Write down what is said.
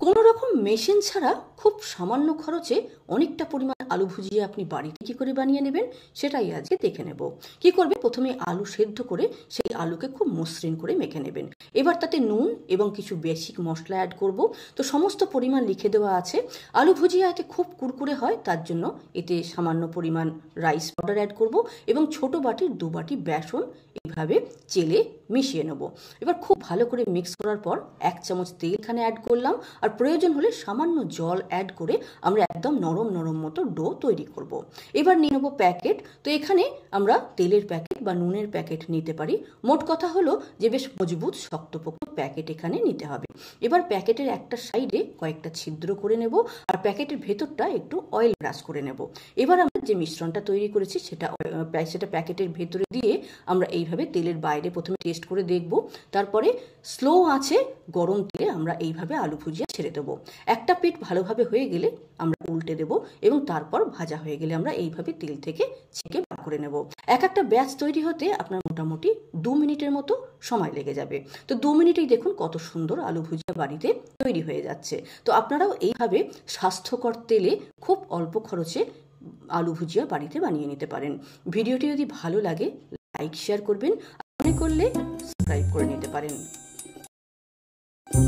কোনো রকম মেশিন ছাড়া খুব সামান্য খরচে অনেকটা পরিমাণ আলু ভুজিয়া আপনি বাড়িতে কী করে বানিয়ে নেবেন সেটাই আজকে দেখে নেব। কি করবে, প্রথমে আলু সেদ্ধ করে সেই আলুকে খুব মসৃণ করে মেখে নেবেন। এবার তাতে নুন এবং কিছু বেসিক মশলা অ্যাড করব। তো সমস্ত পরিমাণ লিখে দেওয়া আছে। আলু ভুজিয়া এতে খুব কুরকুরে হয়, তার জন্য এতে সামান্য পরিমাণ রাইস পাউডার অ্যাড করব এবং ছোট বাটির 2 বাটি বেসন এইভাবে চেলে মিশিয়ে নেব। এবার খুব ভালো করে মিক্স করার পর 1 চামচ তেল এখানে অ্যাড করলাম, আর প্রয়োজন হলে সামান্য জল অ্যাড করে আমরা একদম নরম নরম মতো ডো তৈরি করব। এবার নিয়ে নেবো প্যাকেট। তো এখানে আমরা তেলের প্যাকেট বা নুনের প্যাকেট নিতে পারি। মোট কথা হলো যে বেশ মজবুত শক্তপোক্ত প্যাকেট এখানে নিতে হবে। এবার প্যাকেটের একটা সাইডে কয়েকটা ছিদ্র করে নেব, আর প্যাকেটের ভেতরটা একটু অয়েল ব্রাশ করে নেব। এবার আমরা যে মিশ্রণটা তৈরি করেছি সেটা প্যাকেটের ভেতরে দিয়ে আমরা এইভাবে তেলের বাইরে প্রথমে টেস্ট করে দেখব। তারপরে স্লো আঁচে গরম তেলে আমরা এইভাবে আলু ভুজিয়া ছেড়ে দেবো। একটা পিঠ ভালোভাবে হয়ে গেলে আমরা উল্টে দেব এবং তারপর ভাজা হয়ে গেলে আমরা এইভাবে তেল থেকে ছেঁকে বার করে নেব। একটা ব্যাচ তৈরি হতে আপনার মোটামুটি 2 মিনিটের মতো সময় লেগে যাবে। তো 2 মিনিটেই দেখুন কত সুন্দর আলু ভুজিয়া বাড়িতে তৈরি হয়ে যাচ্ছে। তো আপনারাও এইভাবে স্বাস্থ্যকর তেলে খুব অল্প খরচে আলু ভুজিয়া বাড়িতে বানিয়ে নিতে পারেন। ভিডিওটি যদি ভালো লাগে লাইক শেয়ার করবেন, মনে করলে সাবস্ক্রাইব করে নিতে পারেন।